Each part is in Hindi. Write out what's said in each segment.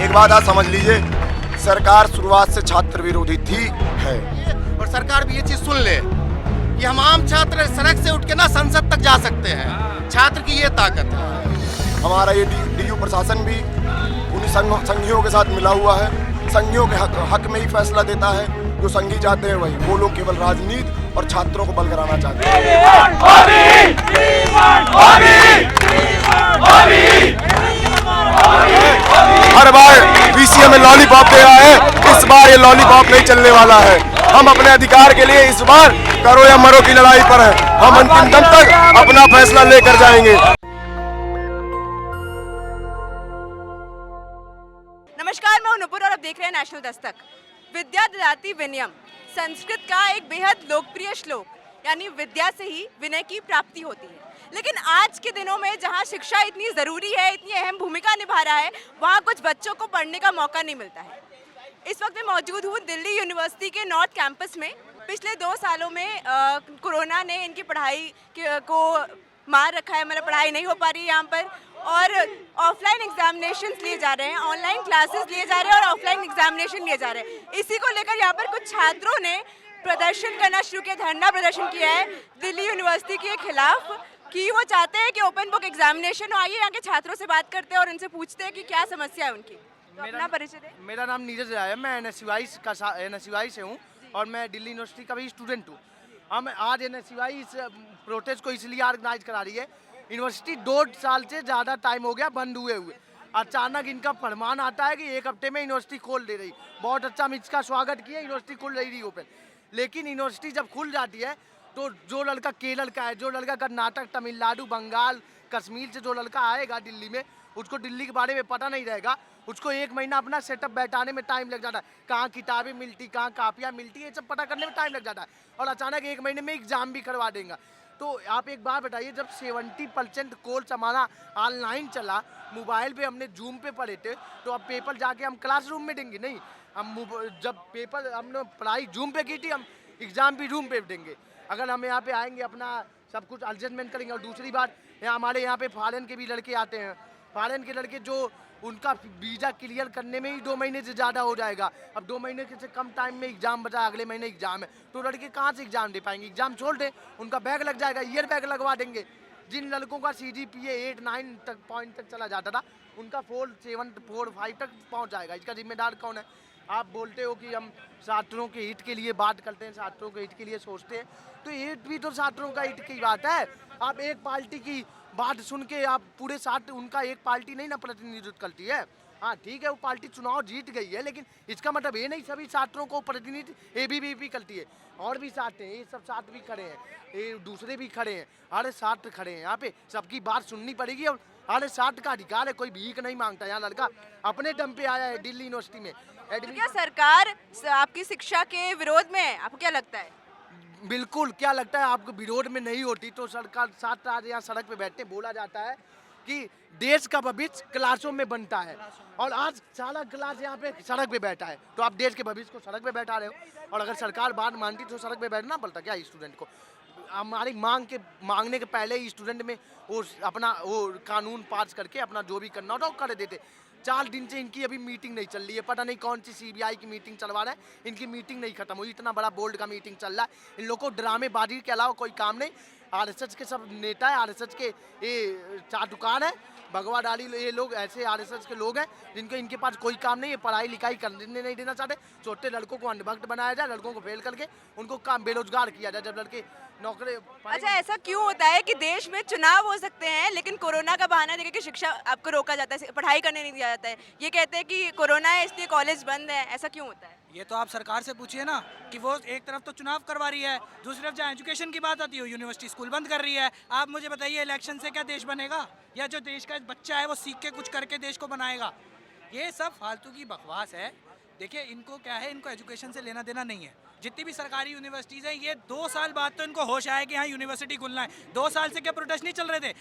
एक बात आप समझ लीजिए, सरकार शुरुआत से छात्र विरोधी थी है, और सरकार भी ये चीज सुन ले कि हम आम छात्र सड़क से उठ के ना संसद तक जा सकते हैं। छात्र की ये ताकत है। हमारा ये डीयू प्रशासन भी उन संघियों के साथ मिला हुआ है। संघियों के हक में ही फैसला देता है। जो संघी चाहते हैं वही, वो लोग केवल राजनीति और छात्रों को बल कराना चाहते हैं। हर बार बीसीए में लॉलीपॉप दे रहा है, इस बार ये लॉलीपॉप नहीं चलने वाला है। हम अपने अधिकार के लिए इस बार करो या मरो की लड़ाई पर हैं। हम अंतिम दम तक अपना फैसला लेकर जाएंगे। नमस्कार, मैं हूं नुपुर और आप देख रहे हैं नेशनल दस्तक। विद्या ददाति विनयम, संस्कृत का एक बेहद लोकप्रिय श्लोक, यानी विद्या से ही विनय की प्राप्ति होती है। लेकिन आज के दिनों में जहां शिक्षा इतनी ज़रूरी है, इतनी अहम भूमिका निभा रहा है, वहां कुछ बच्चों को पढ़ने का मौका नहीं मिलता है। इस वक्त मैं मौजूद हूं दिल्ली यूनिवर्सिटी के नॉर्थ कैंपस में। पिछले 2 सालों में कोरोना ने इनकी पढ़ाई को मार रखा है, मतलब पढ़ाई नहीं हो पा रही है यहाँ पर, और ऑफलाइन एग्जामिनेशंस लिए जा रहे हैं, ऑनलाइन क्लासेस लिए जा रहे हैं और ऑफलाइन एग्जामिनेशन लिए जा रहे हैं। इसी को लेकर यहाँ पर कुछ छात्रों ने प्रदर्शन करना शुरू किया, धरना प्रदर्शन किया है दिल्ली यूनिवर्सिटी के खिलाफ कि वो चाहते हैं कि ओपन बुक एग्जामिनेशन हो। आइए यहाँ के छात्रों से बात करते हैं और उनसे पूछते हैं कि क्या समस्या है उनकी। तो अपना परिचय दें। मेरा नाम नीरज राय है, मैं NSUI से हूँ और मैं दिल्ली यूनिवर्सिटी का भी स्टूडेंट हूँ। हम आज NSUI इस प्रोटेस्ट को इसलिए ऑर्गेनाइज करा रही है, यूनिवर्सिटी 2 साल से ज़्यादा टाइम हो गया बंद हुए। अचानक इनका फरमान आता है कि 1 हफ्ते में यूनिवर्सिटी खोल दे रही। बहुत अच्छा, हम इसका स्वागत किए, यूनिवर्सिटी खुल रही ओपन। लेकिन यूनिवर्सिटी जब खुल जाती है तो जो लड़का केरल का है, जो लड़का कर्नाटक, तमिलनाडु, बंगाल, कश्मीर से जो लड़का आएगा दिल्ली में, उसको दिल्ली के बारे में पता नहीं रहेगा। उसको 1 महीना अपना सेटअप बैठाने में टाइम लग जाता है। कहाँ किताबें मिलती, कहाँ कापियाँ मिलती, ये सब पता करने में टाइम लग जाता है। और अचानक 1 महीने में एग्जाम भी करवा देंगे। तो आप एक बात बताइए, जब 70% कोर्स हमारा ऑनलाइन चला, मोबाइल पे हमने जूम पे पढ़े थे, तो अब पेपर जाके हम क्लासरूम में देंगे? नहीं, हम जब पेपर हमने पढ़ाई जूम पे की थी, हम एग्ज़ाम भी जूम पे देंगे। अगर हम यहाँ पे आएंगे अपना सब कुछ एडजस्टमेंट करेंगे। और दूसरी बात, हमारे यहाँ पे फॉरेन के भी लड़के आते हैं। फॉरेन के लड़के जो उनका वीज़ा क्लियर करने में ही 2 महीने से ज़्यादा हो जाएगा। अब 2 महीने से कम टाइम में एग्जाम बचा, अगले महीने एग्जाम है, तो लड़के कहाँ से एग्जाम दे पाएंगे? एग्जाम छोड़ दें, उनका बैग लग जाएगा, ईयर बैग लगवा देंगे। जिन लड़कों का CGPA 8-9 तक पॉइंट तक चला जाता था, उनका 4-7-4-5 तक पहुँच जाएगा। इसका जिम्मेदार कौन है? आप बोलते हो कि हम छात्रों के हित के लिए बात करते हैं, छात्रों के हित के लिए सोचते हैं, तो ये भी तो छात्रों का हित की बात है। आप एक पार्टी की बात सुन के आप पूरे साथ, उनका एक पार्टी नहीं ना प्रतिनिधित्व करती है। हाँ ठीक है, वो पार्टी चुनाव जीत गई है, लेकिन इसका मतलब ये नहीं सभी छात्रों को प्रतिनिधि ABVP करती है। और भी छात्र हैं, ये सब छात्र भी खड़े हैं, ये दूसरे भी खड़े हैं, हर छात्र खड़े हैं यहाँ पे। सबकी बात सुननी पड़ेगी और हर छात्र का अधिकार है, कोई भीख नहीं मांगता। यहाँ लड़का अपने दम पे आया है दिल्ली यूनिवर्सिटी में। तो क्या सरकार आपकी शिक्षा के विरोध में है? आपको क्या लगता है? बिल्कुल, क्या लगता है आपको? विरोध में नहीं होती तो सरकार छात्र आज यहाँ सड़क पे बैठते। बोला जाता है कि देश का भविष्य क्लासों में बनता है, और आज सारा क्लास यहाँ पे सड़क पे बैठा है, तो आप देश के भविष्य को सड़क पे बैठा रहे हो। और अगर सरकार बात मानती तो सड़क पे बैठना पड़ता क्या स्टूडेंट को? हमारी मांगने के पहले ही स्टूडेंट में वो अपना वो कानून पास करके अपना जो भी करना होता वो कर देते। 4 दिन से इनकी अभी मीटिंग नहीं चल रही है, पता नहीं कौन सी CBI की मीटिंग चलवा रहा है। इनकी मीटिंग नहीं खत्म हुई, इतना बड़ा बोर्ड का मीटिंग चल रहा है। इन लोगों को ड्रामेबाजी के अलावा कोई काम नहीं। RSS के सब नेता है, RSS के ये चाटुकार है, भगवा डाली, ये लोग ऐसे RSS के लोग हैं जिनको इनके पास कोई काम नहीं है, पढ़ाई लिखाई करने नहीं देना चाहते। छोटे लड़कों को अंधभक्त बनाया जाए, लड़कों को फेल करके उनको काम बेरोजगार किया जाए। जब लड़के नौकरी। अच्छा, ऐसा क्यों होता है कि देश में चुनाव हो सकते हैं लेकिन कोरोना का बहाना देकर के शिक्षा आपको रोका जाता है, पढ़ाई करने नहीं दिया जाता है? ये कहते हैं कि कोरोना है इसलिए कॉलेज बंद है, ऐसा क्यों होता है? ये तो आप सरकार से पूछिए ना, कि वो एक तरफ तो चुनाव करवा रही है, दूसरी तरफ जहाँ एजुकेशन की बात आती है यूनिवर्सिटी स्कूल बंद कर रही है। आप मुझे बताइए, इलेक्शन से क्या देश बनेगा? या जो देश का बच्चा है वो सीख के कुछ करके देश को बनाएगा? ये सब फालतू की बकवास है। देखिए, इनको क्या है, इनको एजुकेशन से लेना देना नहीं है। जितनी भी सरकारी यूनिवर्सिटीज़ हैं, ये 2 साल बाद तो इनको होश आया कि हाँ यूनिवर्सिटी खुलना है। 2 साल से क्या प्रोटेस्ट नहीं चल रहे थे?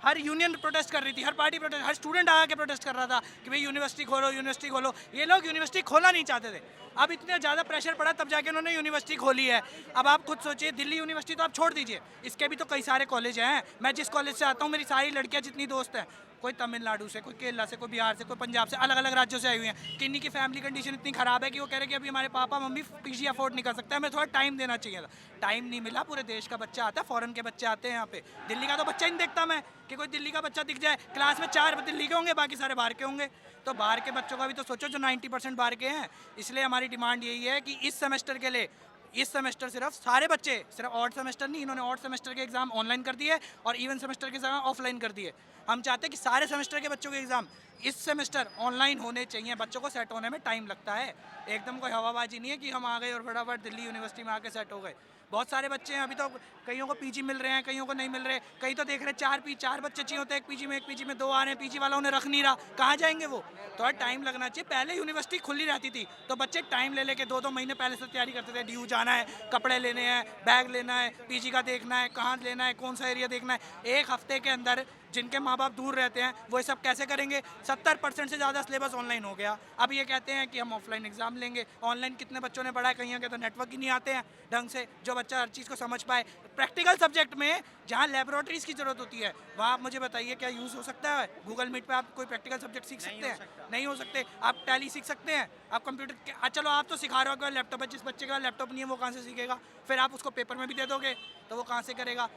हर यूनियन प्रोटेस्ट कर रही थी, हर पार्टी प्रोटेस्ट, हर स्टूडेंट आके प्रोटेस्ट कर रहा था कि भाई यूनिवर्सिटी खोलो, यूनिवर्सिटी खोलो। ये लोग यूनिवर्सिटी खोलना नहीं चाहते थे। अब इतना ज़्यादा प्रेशर पड़ा तब जाके उन्होंने यूनिवर्सिटी खोली है। अब आप खुद सोचिए, दिल्ली यूनिवर्सिटी तो आप छोड़ दीजिए, इसके भी तो कई सारे कॉलेज हैं। मैं जिस कॉलेज से आता हूँ, मेरी सारी लड़कियाँ जितनी दोस्त हैं कोई तमिलनाडु से, कोई केरला से, कोई बिहार से, कोई पंजाब से, अलग अलग राज्यों से आई हुई हैं। किन्नी की फैमिली कंडीशन इतनी ख़राब है कि वो कह रहे हैं कि अभी हमारे पापा मम्मी पीजी अफोर्ड नहीं कर सकते, हमें थोड़ा टाइम देना चाहिए था। टाइम नहीं मिला, पूरे देश का बच्चा आता है, फॉरेन के बच्चे आते हैं यहाँ पे। दिल्ली का तो बच्चा ही नहीं देखता मैं कि कोई दिल्ली का बच्चा दिख जाए। क्लास में 4 दिल्ली के होंगे, बाकी सारे बाहर के होंगे। तो बाहर के बच्चों का भी तो सोचो, जो 90% बाहर के हैं। इसलिए हमारी डिमांड यही है कि इस सेमेस्टर के लिए, इस सेमेस्टर सिर्फ सारे बच्चे, सिर्फ ऑड सेमेस्टर नहीं, इन्होंने ऑड सेमेस्टर के एग्जाम ऑनलाइन कर दिए और इवन सेमेस्टर के एग्जाम ऑफलाइन कर दिए। हम चाहते हैं कि सारे सेमेस्टर के बच्चों के एग्जाम इस सेमेस्टर ऑनलाइन होने चाहिए। बच्चों को सेट होने में टाइम लगता है, एकदम कोई हवाबाजी नहीं है कि हम आ गए और फटाफट दिल्ली यूनिवर्सिटी में आके सेट हो गए। बहुत सारे बच्चे हैं, अभी तो कईयों को पीजी मिल रहे हैं, कईयों को नहीं मिल रहे। कई तो देख रहे 4 बच्चे चाहिए होते हैं एक पीजी में, एक पीजी में 2 आ रहे हैं, पीजी वाला उन्हें रख नहीं रहा, कहाँ जाएंगे वो? थोड़ा टाइम लगना चाहिए। पहले यूनिवर्सिटी खुली रहती थी तो बच्चे टाइम ले लेके 2-2 महीने पहले से तैयारी करते थे। ड्यू जाना है, कपड़े लेने हैं, बैग लेना है, पीजी का देखना है, कहाँ लेना है, कौन सा एरिया देखना है। एक हफ्ते के अंदर जिनके माँ बाप दूर रहते हैं वो ये सब कैसे करेंगे? 70% से ज़्यादा सिलेबस ऑनलाइन हो गया। अब ये कहते हैं कि हम ऑफलाइन एग्जाम लेंगे। ऑनलाइन कितने बच्चों ने पढ़ा है? कहीं के तो नेटवर्क ही नहीं आते हैं ढंग से, जो बच्चा हर चीज़ को समझ पाए। प्रैक्टिकल सब्जेक्ट में जहाँ लेबोरेटरीज़ की ज़रूरत होती है, वहाँ आप मुझे बताइए क्या यूज़ हो सकता है? गूगल मीट पे आप कोई प्रैक्टिकल सब्जेक्ट सीख सकते हैं? नहीं हो सकते। आप टैली सीख सकते हैं, आप कंप्यूटर चलो आप तो सिखा रहे हो कि लैपटॉप है, जिस बच्चे का लैपटॉप नहीं है वो कहाँ से सीखेगा? फिर आप उसको पेपर में भी दे दोगे तो वो कहाँ से करेगा?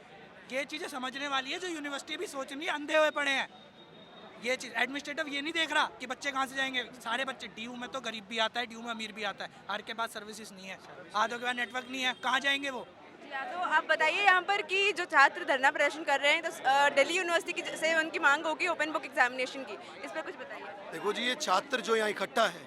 ये चीज़ें समझने वाली है, जो यूनिवर्सिटी भी सोच रही है, अंधे हुए पड़े हैं। ये चीज़ एडमिनिस्ट्रेटिव ये नहीं देख रहा कि बच्चे कहाँ से जाएंगे। सारे बच्चे ड्यू में तो गरीब भी आता है, ड्यू में अमीर भी आता है, हर के पास सर्विसेज नहीं है, आधों के पास नेटवर्क नहीं है, कहाँ जाएंगे वो? तो आप बताइए यहाँ पर कि जो छात्र धरना प्रदर्शन कर रहे हैं, तो दिल्ली यूनिवर्सिटी से उनकी मांग होगी ओपन बुक एग्जामिनेशन की, इस पर कुछ बताइए। देखो जी, ये छात्र जो यहाँ इकट्ठा है,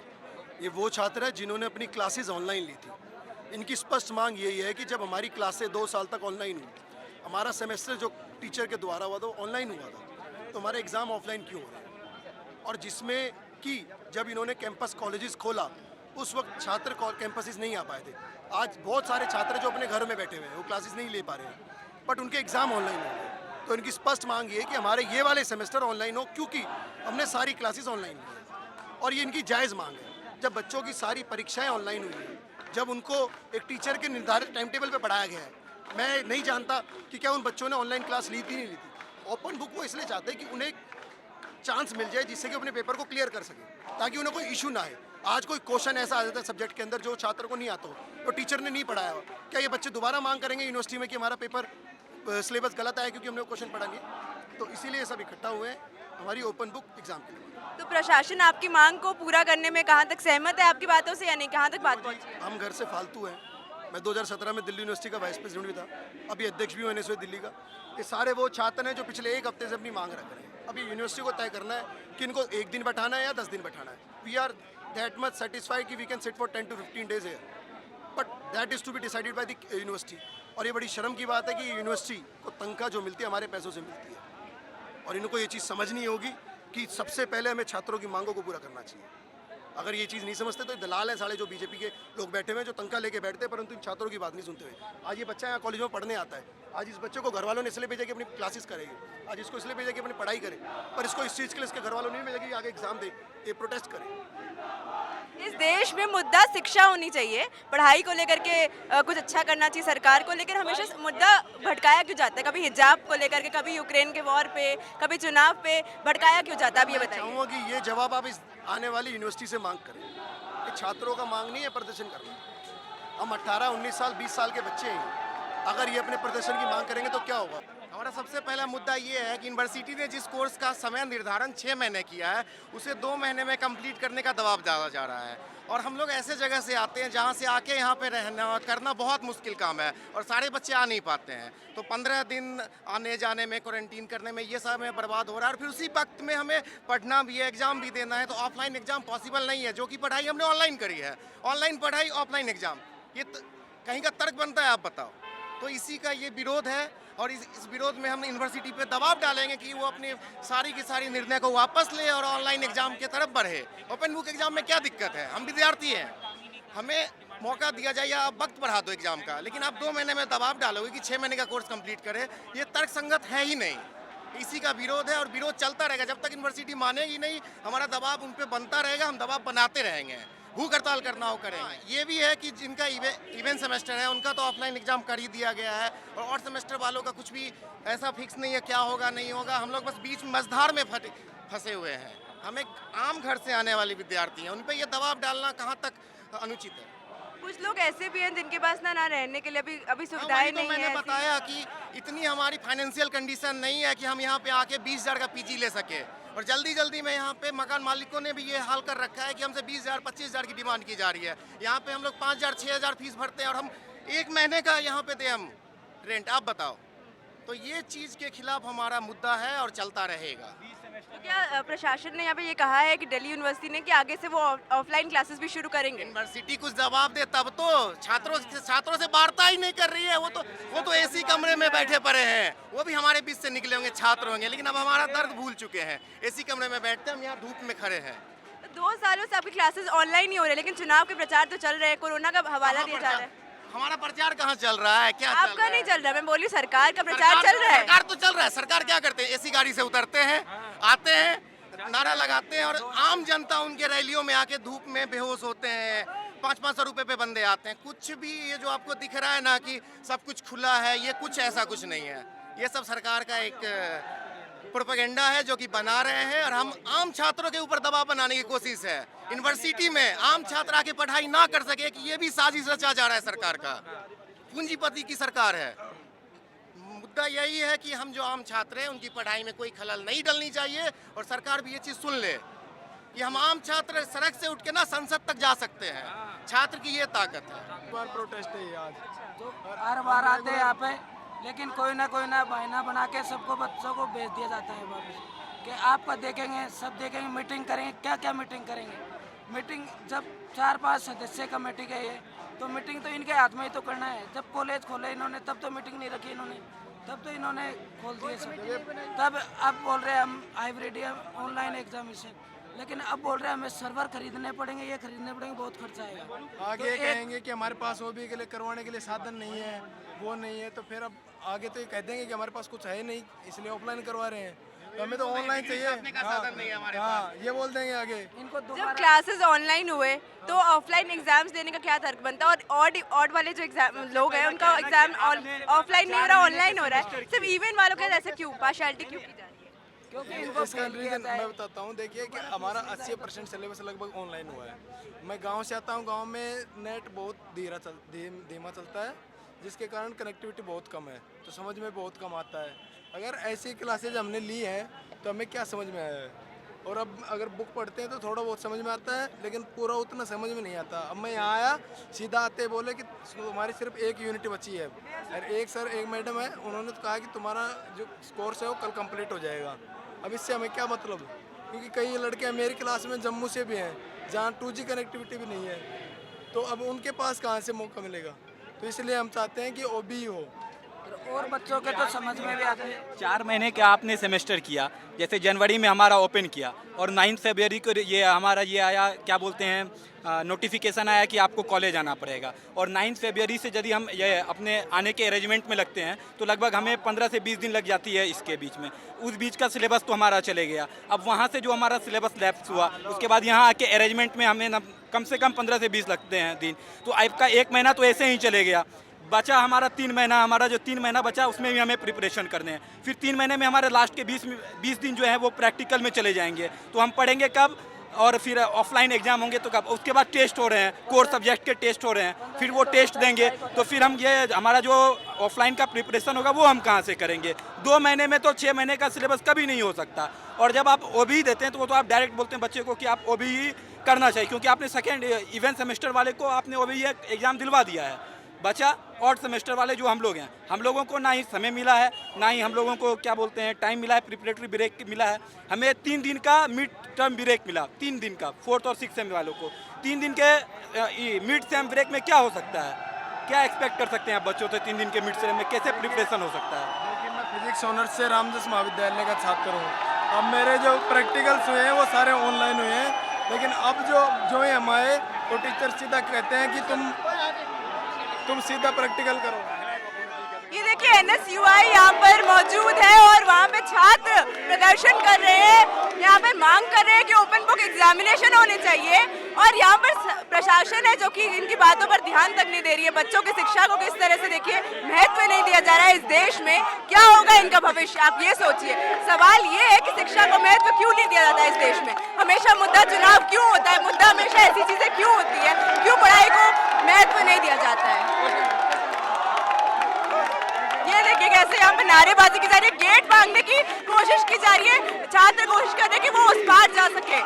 ये वो छात्र है जिन्होंने अपनी क्लासेस ऑनलाइन ली थी। इनकी स्पष्ट मांग यही है कि जब हमारी क्लासें 2 साल तक ऑनलाइन हुई, हमारा सेमेस्टर जो टीचर के द्वारा हुआ था वो ऑनलाइन हुआ था, तो हमारे एग्ज़ाम ऑफलाइन क्यों हो रहे हैं? और जिसमें कि जब इन्होंने कैंपस कॉलेजेस खोला उस वक्त छात्र कैंपसेस नहीं आ पाए थे। आज बहुत सारे छात्र जो अपने घर में बैठे हुए हैं वो क्लासेस नहीं ले पा रहे हैं, बट उनके एग्ज़ाम ऑनलाइन हो गए। तो इनकी स्पष्ट मांग ये है कि हमारे ये वाले सेमेस्टर ऑनलाइन हो, क्योंकि हमने सारी क्लासेस ऑनलाइन ली है और ये इनकी जायज़ मांग है। जब बच्चों की सारी परीक्षाएँ ऑनलाइन हुई हैं, जब उनको एक टीचर के निर्धारित टाइम टेबल पर पढ़ाया गया है, मैं नहीं जानता कि क्या उन बच्चों ने ऑनलाइन क्लास ली थी नहीं ली थी। ओपन बुक वो इसलिए चाहते हैं कि उन्हें चांस मिल जाए जिससे कि अपने पेपर को क्लियर कर सके, ताकि उन्हें कोई इशू ना आए। आज कोई क्वेश्चन ऐसा आ जाता है सब्जेक्ट के अंदर जो छात्र को नहीं आता हो, तो टीचर ने नहीं पढ़ाया हो, क्या ये बच्चे दोबारा मांग करेंगे यूनिवर्सिटी में कि हमारा पेपर सिलेबस गलत आया क्योंकि हमने वो क्वेश्चन पढ़ा नहीं है? तो इसीलिए सब इकट्ठा हुए हैं हमारी ओपन बुक एग्जाम के लिए। तो प्रशासन आपकी मांग को पूरा करने में कहाँ तक सहमत है आपकी बातों से, या नहीं? कहाँ तक बात पहुँची है? हम घर से फालतू हैं। मैं 2017 में दिल्ली यूनिवर्सिटी का वाइस प्रेसिडेंट भी था, अभी अध्यक्ष भी हूँ NSU दिल्ली का। ये सारे वो छात्र हैं जो पिछले 1 हफ्ते से अपनी मांग रख रहे हैं। अभी यूनिवर्सिटी को तय करना है कि इनको 1 दिन बैठाना है या 10 दिन बैठाना है। We are that much satisfied कि we can sit for 10 to 15 days here, but that is to be decided by the university. और ये बड़ी शर्म की बात है कि यूनिवर्सिटी को तनख्वाह जो मिलती है हमारे पैसों से मिलती है, और इनको ये चीज़ समझनी होगी कि सबसे पहले हमें छात्रों की मांगों को पूरा करना चाहिए। अगर ये चीज़ नहीं समझते तो दलाल है साले जो बीजेपी के लोग बैठे हुए हैं, जो तनख्वाह लेके बैठते हैं परंतु इन छात्रों की बात नहीं सुनते हुए। आज ये बच्चा यहाँ कॉलेज में पढ़ने आता है, आज इस बच्चे को घर वालों ने इसलिए भेजा कि अपनी क्लासेस करेगी, आज इसको इसलिए भेजा कि अपनी पढ़ाई करे, पर इसको इस चीज़ के लिए इसके घर वालों ने नहीं भेजा कि आगे एग्जाम दे, ये प्रोटेस्ट करे। इस देश में मुद्दा शिक्षा होनी चाहिए, पढ़ाई को लेकर के कुछ अच्छा करना चाहिए सरकार को, लेकिन हमेशा मुद्दा भटकाया क्यों जाता है? कभी हिजाब को लेकर के, कभी यूक्रेन के वॉर पे, कभी चुनाव पे, भटकाया क्यों जाता है? अब ये बताइए। चाहूँगा कि ये जवाब आप इस आने वाली यूनिवर्सिटी से मांग करें। ये छात्रों का मांग नहीं है प्रदर्शन करना। हम 18, 19 साल, 20 साल के बच्चे हैं, अगर ये अपने प्रदर्शन की मांग करेंगे तो क्या होगा? हमारा सबसे पहला मुद्दा ये है कि यूनिवर्सिटी ने जिस कोर्स का समय निर्धारण 6 महीने किया है उसे 2 महीने में कंप्लीट करने का दबाव डाला जा रहा है। और हम लोग ऐसे जगह से आते हैं जहाँ से आके यहाँ पे रहना करना बहुत मुश्किल काम है और सारे बच्चे आ नहीं पाते हैं, तो 15 दिन आने जाने में, क्वारंटीन करने में ये समय बर्बाद हो रहा है। और फिर उसी वक्त में हमें पढ़ना भी है, एग्ज़ाम भी देना है, तो ऑफलाइन एग्ज़ाम पॉसिबल नहीं है, जो कि पढ़ाई हमने ऑनलाइन करी है। ऑनलाइन पढ़ाई, ऑफलाइन एग्ज़ाम, ये कहीं का तर्क बनता है? आप बताओ। तो इसी का ये विरोध है और इस विरोध में हम यूनिवर्सिटी पे दबाव डालेंगे कि वो अपनी सारी की सारी निर्णय को वापस ले और ऑनलाइन एग्जाम की तरफ बढ़े। ओपन बुक एग्जाम में क्या दिक्कत है? हम विद्यार्थी हैं, हमें मौका दिया जाए या आप वक्त बढ़ा दो एग्जाम का, लेकिन आप 2 महीने में दबाव डालोगे कि 6 महीने का कोर्स कंप्लीट करे, ये तर्क संगत है ही नहीं। इसी का विरोध है और विरोध चलता रहेगा जब तक यूनिवर्सिटी मानेगी नहीं। हमारा दबाव उन पर बनता रहेगा, हम दबाव बनाते रहेंगे, भूख हड़ताल करना हो करेंगे। ये भी है कि जिनका इवेंट सेमेस्टर है उनका तो ऑफलाइन एग्जाम कर ही दिया गया है और सेमेस्टर वालों का कुछ भी ऐसा फिक्स नहीं है क्या होगा नहीं होगा। हम लोग बस बीच में मझधार में फंसे हुए हैं। हम एक आम घर से आने वाले विद्यार्थी हैं, उन पे ये दबाव डालना कहाँ तक अनुचित है। कुछ लोग ऐसे भी हैं जिनके पास ना रहने के लिए अभी हाँ, सुविधाएं वही तो नहीं मैंने है। बताया कि इतनी हमारी फाइनेंशियल कंडीशन नहीं है कि हम यहाँ पे आके 20,000 का पीजी ले सके। और जल्दी जल्दी में यहाँ पे मकान मालिकों ने भी ये हाल कर रखा है कि हमसे 20,000 25,000 की डिमांड की जा रही है। यहाँ पे हम लोग 5,000 6,000 फीस भरते हैं और हम 1 महीने का यहाँ पे दे हम रेंट। आप बताओ, तो ये चीज़ के खिलाफ हमारा मुद्दा है और चलता रहेगा। तो क्या प्रशासन ने यहाँ पे ये कहा है कि दिल्ली यूनिवर्सिटी ने कि आगे से वो ऑफलाइन क्लासेस भी शुरू करेंगे? यूनिवर्सिटी कुछ जवाब दे तब तो। छात्रों से वार्ता ही नहीं कर रही है। वो तो एसी कमरे में बैठे पड़े हैं। वो भी हमारे बीच से निकले होंगे, छात्र होंगे, लेकिन अब हमारा दर्द भूल चुके हैं। एसी कमरे में बैठते हम यहाँ धूप में खड़े हैं। 2 सालों से आपकी क्लासेस ऑनलाइन ही हो रहे हैं, लेकिन चुनाव के प्रचार तो चल रहे हैं, कोरोना का हवाला दिया जा रहा है। हमारा प्रचार कहाँ चल रहा है? क्या चल आपका रहा है? नहीं चल रहा, मैं बोली सरकार का प्रचार चल रहा है। सरकार तो चल रहा है। सरकार क्या करते हैं? एसी गाड़ी से उतरते हैं, आते हैं, नारा लगाते हैं और आम जनता उनके रैलियों में आके धूप में बेहोश होते हैं। 500-500 रुपए पे बंदे आते हैं। कुछ भी ये जो आपको दिख रहा है ना कि सब कुछ खुला है, ये कुछ ऐसा कुछ नहीं है। ये सब सरकार का एक प्रोपेगेंडा है जो कि बना रहे हैं और हम आम छात्रों के ऊपर दबाव बनाने की कोशिश है। यूनिवर्सिटी में आम छात्र आके पढ़ाई ना कर सके कि ये भी साजिश रचा जा रहा है सरकार का। पूंजीपति की सरकार है। मुद्दा यही है कि हम जो आम छात्र हैं उनकी पढ़ाई में कोई खलल नहीं डलनी चाहिए और सरकार भी ये चीज़ सुन ले कि हम आम छात्र सड़क से उठ के ना संसद तक जा सकते हैं। छात्र की ये ताकत है। प्रोटेस्ट है आज। तो हर बार आते हैं यहाँ पे, लेकिन कोई ना बहाना बना के सबको बच्चों को भेज दिया जाता है वापस कि आपका देखेंगे, सब देखेंगे, मीटिंग करेंगे। क्या मीटिंग करेंगे? मीटिंग जब 4-5 सदस्य कमेटी का है तो मीटिंग तो इनके हाथ में ही तो करना है। जब कॉलेज खोले इन्होंने तब तो मीटिंग नहीं रखी इन्होंने, तब तो इन्होंने खोल दिए सब। तब अब बोल रहे हैं हम हाइब्रिड ऑनलाइन एग्जामिनेशन, लेकिन अब बोल रहे हैं हमें सर्वर खरीदने पड़ेंगे, ये खरीदने पड़ेंगे, बहुत खर्चा आएगा। आगे कहेंगे कि हमारे पास वो भी के लिए करवाने के लिए साधन नहीं है, वो नहीं है, तो फिर अब आगे तो ये कह देंगे कि हमारे पास कुछ है नहीं, इसलिए ऑफलाइन करवा रहे हैं। तो हमें तो ऑनलाइन चाहिए। हाँ, ये बोल देंगे आगे। इनको जब क्लासेस ऑनलाइन हुए तो ऑफलाइन एग्जाम्स देने का क्या तर्क बनता है? और ऑड वाले जो एग्जाम लोग हैं उनका एग्जाम ऑफलाइन नहीं हो रहा, ऑनलाइन हो रहा है। सिर्फ इवेंट वालों के ऐसे क्यों पार्शियलिटी क्यों की जा रही है? क्योंकि इनको इसका रीजन मैं बताता हूँ। देखिए कि हमारा 80% सिलेबस लगभग ऑनलाइन हुआ है। मैं गांव से आता हूँ, गांव में नेट बहुत धीमा चलता है, जिसके कारण कनेक्टिविटी बहुत कम है, तो समझ में बहुत कम आता है। अगर ऐसी क्लासेज हमने ली हैं तो हमें क्या समझ में आया है। और अब अगर बुक पढ़ते हैं तो थोड़ा बहुत समझ में आता है, लेकिन पूरा उतना समझ में नहीं आता। अब मैं यहाँ आया, सीधा आते बोले कि हमारी सिर्फ एक यूनिट बची है और एक मैडम है, उन्होंने तो कहा कि तुम्हारा जो कोर्स है वो कल कंप्लीट हो जाएगा। अब इससे हमें क्या मतलब? क्योंकि कई लड़के मेरी क्लास में जम्मू से भी हैं जहाँ 2G कनेक्टिविटी भी नहीं है, तो अब उनके पास कहाँ से मौका मिलेगा? तो इसलिए हम चाहते हैं कि OBE हो। और बच्चों के तो समझ में भी आता है। 4 महीने का आपने सेमेस्टर किया, जैसे जनवरी में हमारा ओपन किया और 9 फरवरी को ये हमारा ये आया, क्या बोलते हैं, नोटिफिकेशन आया कि आपको कॉलेज आना पड़ेगा। और 9 फरवरी से यदि हम ये अपने आने के अरेंजमेंट में लगते हैं तो लगभग हमें 15 से 20 दिन लग जाती है इसके बीच में। उस बीच का सिलेबस तो हमारा चले गया। अब वहाँ से जो हमारा सिलेबस लैप्स हुआ, उसके बाद यहाँ आके अरेंजमेंट में हमें कम से कम 15 से 20 लगते हैं दिन। तो आपका 1 महीना तो ऐसे ही चले गया। बचा हमारा 3 महीना, हमारा जो 3 महीना बचा उसमें भी हमें प्रिपरेशन करने हैं। फिर 3 महीने में हमारे लास्ट के 20 दिन जो है वो प्रैक्टिकल में चले जाएंगे। तो हम पढ़ेंगे कब? और फिर ऑफलाइन एग्जाम होंगे तो कब? उसके बाद टेस्ट हो रहे हैं, कोर सब्जेक्ट के टेस्ट हो रहे हैं, फिर वो टेस्ट देंगे तो फिर हम ये हमारा जो ऑफलाइन का प्रिपरेशन होगा वो हम कहाँ से करेंगे? 2 महीने में तो 6 महीने का सिलेबस कभी नहीं हो सकता। और जब आप OBE देते हैं तो वो तो आप डायरेक्ट बोलते हैं बच्चे को कि आप OBE करना चाहिए, क्योंकि आपने सेकेंड इवेंट सेमेस्टर वाले को आपने OBE एग्ज़ाम दिलवा दिया है। बचा ऑड सेमेस्टर वाले जो हम लोग हैं, हम लोगों को ना ही समय मिला है, ना ही हम लोगों को क्या बोलते हैं टाइम मिला है, प्रिपरेटरी ब्रेक मिला है। हमें 3 दिन का मिड टर्म ब्रेक मिला, 3 दिन का 4th और 6th सेम वालों को 3 दिन के मिड सेम ब्रेक में क्या हो सकता है? क्या एक्सपेक्ट कर सकते हैं आप बच्चों से? 3 दिन के मिड सेम में कैसे प्रिपरेशन हो सकता है? देखिए, मैं फिजिक्स ऑनर्स से रामदास महाविद्यालय का छात्र हूँ। अब मेरे जो प्रैक्टिकल्स हुए हैं वो सारे ऑनलाइन हुए हैं, लेकिन अब जो है हमारे तो टीचर सीधा कहते हैं कि तुम सीधा प्रैक्टिकल करो। ये देखिए NSUI यहाँ पर मौजूद है और वहाँ पे छात्र प्रदर्शन कर रहे हैं। यहाँ पर मांग कर रहे हैं कि ओपन बुक एग्जामिनेशन होने चाहिए और यहाँ पर प्रशासन है जो कि इनकी बातों पर ध्यान तक नहीं दे रही है। बच्चों की शिक्षा को किस तरह से देखिए महत्व नहीं दिया जा रहा है इस देश में, क्या होगा इनका भविष्य आप ये सोचिए। सवाल ये है कि शिक्षा को महत्व क्यों नहीं दिया जाता है इस देश में, हमेशा मुद्दा चुनाव क्यों होता है, मुद्दा हमेशा ऐसी चीजें क्यों होती है, क्यों पढ़ाई को महत्व नहीं दिया जाता है। ये देखिए कैसे यहाँ पे नारेबाजी की जा रही है, गेट मांगने की कोशिश की जा रही है, छात्र कोशिश कर रहे हैं कि वो उस पार जा सके।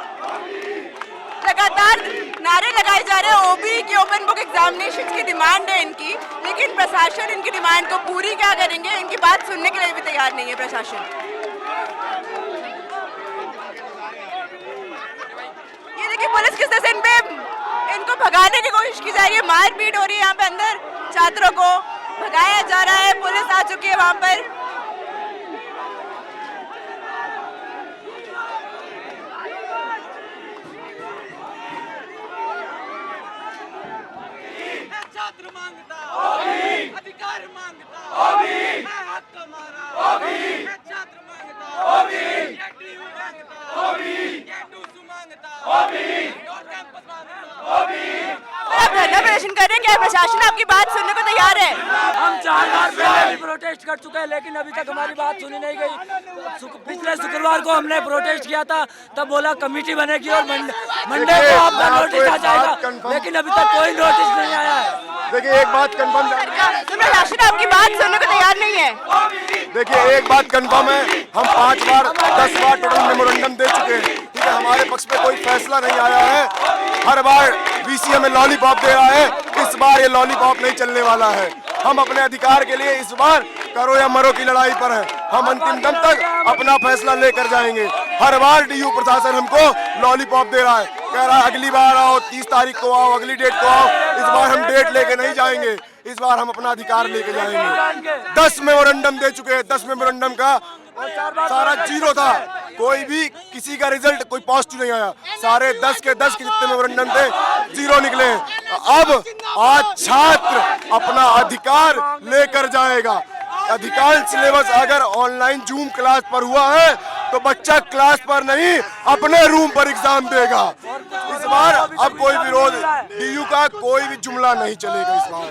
लगातार नारे लगाए जा रहे हैं ओबी की ओपन बुक एग्जामिनेशन की डिमांड है इनकी, लेकिन प्रशासन इनकी डिमांड को पूरी क्या करेंगे, इनकी बात सुनने के लिए भी तैयार नहीं है प्रशासन। ये देखिए पुलिस किस तरह से इनको भगाने की कोशिश की जा रही है, मारपीट हो रही है यहाँ पे, अंदर छात्रों को भगाया जा रहा है, पुलिस आ चुकी है वहां पर। छात्र मांगता अधिकार मांगता हक हमारा छात्र मांगता डीयू मांगता कैंपस मांगता। आप धरना प्रदर्शन कर रहे हैं, क्या प्रशासन आपकी बात सुनने को तैयार है? हम 4 बार पहले भी प्रोटेस्ट कर चुके हैं लेकिन अभी तक हमारी बात सुनी नहीं गई। पिछले शुक्रवार को हमने प्रोटेस्ट किया था, तब बोला कमेटी बनेगी और मंडे को आपका नोटिस आ जाएगा, लेकिन अभी तक कोई नोटिस नहीं आया है। देखिए एक बात कंफर्म, तो प्रशासन आपकी बात सुनने को तैयार नहीं है। देखिए एक बात कंफर्म है, हम 5 बार 10 बार टोटल मेमोरेंडम दे चुके हैं, ठीक है, हमारे पक्ष में कोई फैसला नहीं आया है। हर बार वीसी हमें लॉलीपॉप दे रहा है, इस बार ये लॉलीपॉप नहीं चलने वाला है। हम अपने अधिकार के लिए इस बार करो या मरो की लड़ाई पर हैं। हम अंतिम दम तक अपना फैसला लेकर जाएंगे। हर बार डीयू प्रशासन हमको लॉलीपॉप दे रहा है, कह रहा है अगली बार आओ, 30 तारीख को आओ, अगली डेट को आओ। इस बार हम डेट लेके नहीं जाएंगे, इस बार हम अपना अधिकार लेके जाएंगे। 10 मेमोरेंडम दे चुके हैं, 10 मेमोरेंडम का सारा जीरो था, कोई भी किसी का रिजल्ट कोई पॉजिटिव नहीं आया। सारे 10 के 10 के जितने मेमोरेंडम थे जीरो निकले। अब आज छात्र अपना अधिकार लेकर जाएगा। अधिकांश सिलेबस अगर ऑनलाइन जूम क्लास पर हुआ है तो बच्चा क्लास पर नहीं अपने रूम पर एग्जाम देगा। इस बार अब कोई विरोध डीयू का कोई भी जुमला नहीं चलेगा इस बार।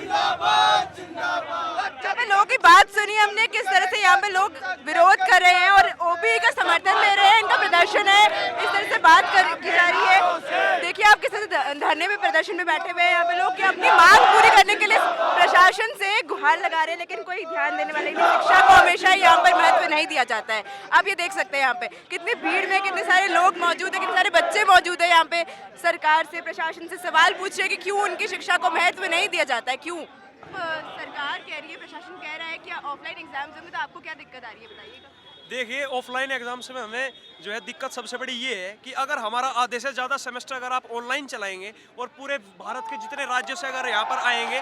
लोगों की बात सुनी हमने, किस तरह से यहाँ पे लोग विरोध कर रहे हैं और ओबी का समर्थन ले रहे हैं, इनका प्रदर्शन है, इस तरह से बात की जा रही है। देखिए आप किस तरह से धरने में प्रदर्शन में बैठे हुए हैं यहाँ पे लोग कि अपनी मांग पूरी करने के लिए प्रशासन से गुहार लगा रहे हैं, लेकिन कोई ध्यान देने वाला नहीं। शिक्षा को हमेशा यहाँ पर महत्व नहीं दिया जाता है। आप ये देख सकते हैं यहाँ पे कितनी भीड़ में कितने सारे लोग मौजूद है, कितने सारे बच्चे मौजूद है यहाँ पे। सरकार से प्रशासन से सवाल पूछ रहे हैं कि क्यों उनकी शिक्षा को महत्व नहीं दिया जाता है, क्यों? सरकार कह रही है, प्रशासन कह रहा है कि ऑफलाइन एग्जाम्स होंगे, तो आपको क्या दिक्कत आ रही है बताइएगा। देखिए ऑफलाइन एग्जाम्स में हमें जो है दिक्कत सबसे बड़ी ये है कि अगर हमारा आधे से ज़्यादा सेमेस्टर अगर आप ऑनलाइन चलाएंगे और पूरे भारत के जितने राज्यों से अगर यहाँ पर आएंगे,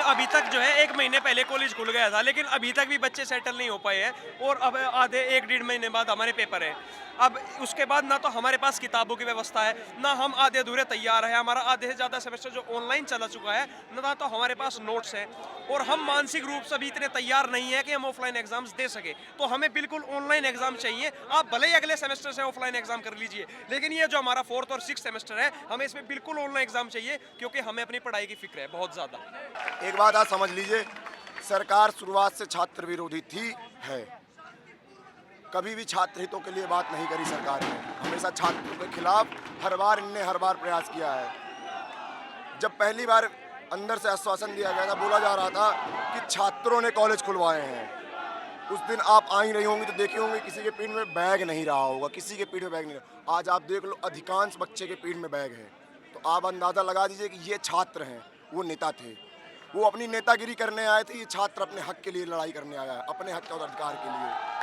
अभी तक जो है 1 महीने पहले कॉलेज खुल गया था, लेकिन अभी तक भी बच्चे सेटल नहीं हो पाए हैं और अब आधे 1-1.5 महीने बाद हमारे पेपर है। अब उसके बाद ना तो हमारे पास किताबों की व्यवस्था है, ना हम आधे अधूरे तैयार है। हमारा आधे से ज़्यादा सेमेस्टर जो ऑनलाइन चला चुका है, ना तो हमारे पास नोट्स है और हम मानसिक रूप से भी इतने तैयार नहीं है कि हम ऑफलाइन एग्जाम्स दे सके। तो हमें बिल्कुल ऑनलाइन एग्जाम चाहिए। आप भले ही अगले सेमेस्टर से ऑफलाइन एग्जाम कर लीजिए, लेकिन ये जो हमारा 4th और 6th सेमेस्टर है, हमें इसमें बिल्कुल ऑनलाइन एग्जाम चाहिए, क्योंकि हमें अपनी पढ़ाई की फिक्र है बहुत ज़्यादा। एक बात आप समझ लीजिए, सरकार शुरुआत से छात्र विरोधी थी है, कभी भी छात्र हितों के लिए बात नहीं करी सरकार ने, हमेशा छात्रों के खिलाफ हर बार प्रयास किया है। जब पहली बार अंदर से आश्वासन दिया गया था, बोला जा रहा था कि छात्रों ने कॉलेज खुलवाए हैं, उस दिन आप आ ही रही होंगी तो देखे होंगे किसी के पीठ में बैग नहीं रहा होगा, किसी के पीठ में बैग नहीं रहा। आज आप देख लो अधिकांश बच्चे के पीठ में बैग है, तो आप अंदाज़ा लगा दीजिए कि ये छात्र हैं, वो नेता थे, वो अपनी नेतागिरी करने आए थे। ये छात्र अपने हक के लिए लड़ाई करने आया है, अपने हक और अधिकार के लिए।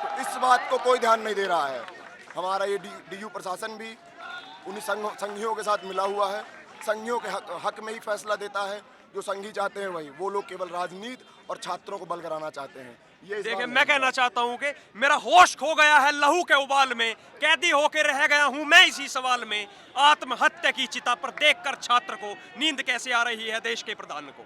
तो इस बात को कोई ध्यान नहीं दे रहा है। हमारा ये डीयू प्रशासन भी उन्हीं संघियों के साथ मिला हुआ है, संघियों के हक में ही फैसला देता है। जो संघी चाहते हैं वही, वो लोग केवल राजनीति और छात्रों को बल कराना चाहते हैं। ये देखिए मैं कहना चाहता हूँ कि मेरा होश खो गया है लहू के उबाल में, कैदी होकर रह गया हूँ मैं इसी सवाल में। आत्महत्या की चिता पर देखकर छात्र को नींद कैसे आ रही है देश के प्रधान को।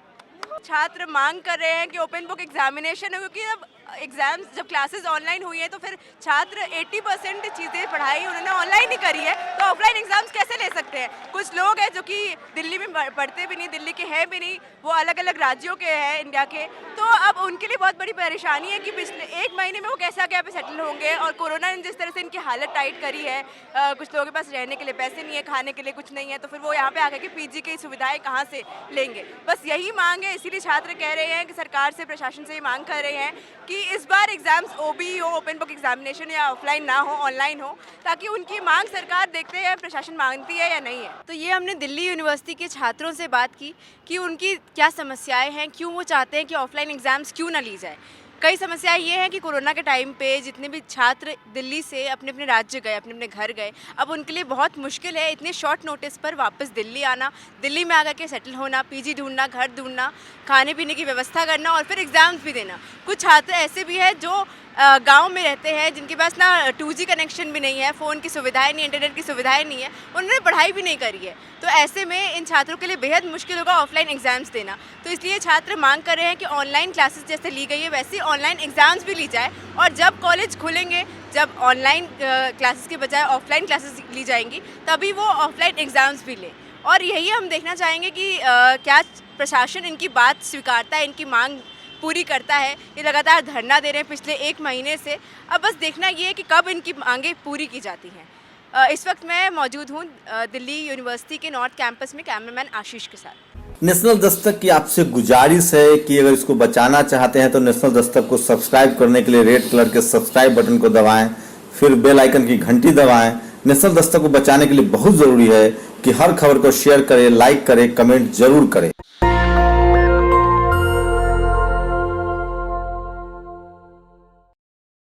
छात्र मांग कर रहे हैं कि ओपन बुक एग्जामिनेशन हो, क्योंकि अब एग्जाम्स जब क्लासेस ऑनलाइन हुई है तो फिर छात्र 80% चीज़ें पढ़ाई उन्होंने ऑनलाइन ही करी है, तो ऑफलाइन एग्जाम्स कैसे ले सकते हैं। कुछ लोग हैं जो कि दिल्ली में पढ़ते भी नहीं, दिल्ली के हैं भी नहीं, वो अलग अलग राज्यों के हैं इंडिया के, तो अब उनके लिए बहुत बड़ी परेशानी है कि पिछले 1 महीने में वो कैसे आगे यहाँ पे सेटल होंगे। और कोरोना ने जिस तरह से इनकी हालत टाइट करी है, कुछ लोगों के पास रहने के लिए पैसे नहीं है, खाने के लिए कुछ नहीं है, तो फिर वो यहाँ पे आकर के पीजी की सुविधाएं कहाँ से लेंगे। बस यही मांग है, इसीलिए छात्र कह रहे हैं कि सरकार से, प्रशासन से ये मांग कर रहे हैं कि इस बार एग्जाम्स ओबी हो, ओपन बुक एग्जामिनेशन या ऑफलाइन ना हो, ऑनलाइन हो, ताकि उनकी मांग सरकार देखते हैं प्रशासन मांगती है या नहीं है। तो ये हमने दिल्ली यूनिवर्सिटी के छात्रों से बात की कि उनकी क्या समस्याएं हैं, क्यों वो चाहते हैं कि ऑफलाइन एग्जाम्स क्यों ना ली जाए। कई समस्याएं ये हैं कि कोरोना के टाइम पे जितने भी छात्र दिल्ली से अपने अपने राज्य गए, अपने अपने घर गए, अब उनके लिए बहुत मुश्किल है इतने शॉर्ट नोटिस पर वापस दिल्ली आना, दिल्ली में आकर के सेटल होना, पीजी ढूंढना, घर ढूंढना, खाने पीने की व्यवस्था करना और फिर एग्ज़ाम्स भी देना। कुछ छात्र ऐसे भी हैं जो गांव में रहते हैं, जिनके पास ना 2G कनेक्शन भी नहीं है, फ़ोन की सुविधाएं नहीं, इंटरनेट की सुविधाएं नहीं है, उन्होंने पढ़ाई भी नहीं करी है। तो ऐसे में इन छात्रों के लिए बेहद मुश्किल होगा ऑफलाइन एग्ज़ाम्स देना। तो इसलिए छात्र मांग कर रहे हैं कि ऑनलाइन क्लासेस जैसे ली गई है वैसे ऑनलाइन एग्ज़ाम्स भी ली जाए, और जब कॉलेज खुलेंगे, जब ऑनलाइन क्लासेस के बजाय ऑफलाइन क्लासेस ली जाएंगी, तभी वो ऑफलाइन एग्ज़ाम्स भी लें। और यही हम देखना चाहेंगे कि क्या प्रशासन इनकी बात स्वीकारता है, इनकी मांग पूरी करता है। ये लगातार धरना दे रहे हैं पिछले 1 महीने से, अब बस देखना ये है कि कब इनकी मांगें पूरी की जाती हैं। इस वक्त मैं मौजूद हूँ दिल्ली यूनिवर्सिटी के नॉर्थ कैंपस में कैमरामैन आशीष के साथ। नेशनल दस्तक की आपसे गुजारिश है कि अगर इसको बचाना चाहते हैं तो नेशनल दस्तक को सब्सक्राइब करने के लिए रेड कलर के सब्सक्राइब बटन को दबाएं, फिर बेल आइकन की घंटी दबाएं। नेशनल दस्तक को बचाने के लिए बहुत ज़रूरी है कि हर खबर को शेयर करें, लाइक करें, कमेंट जरूर करें।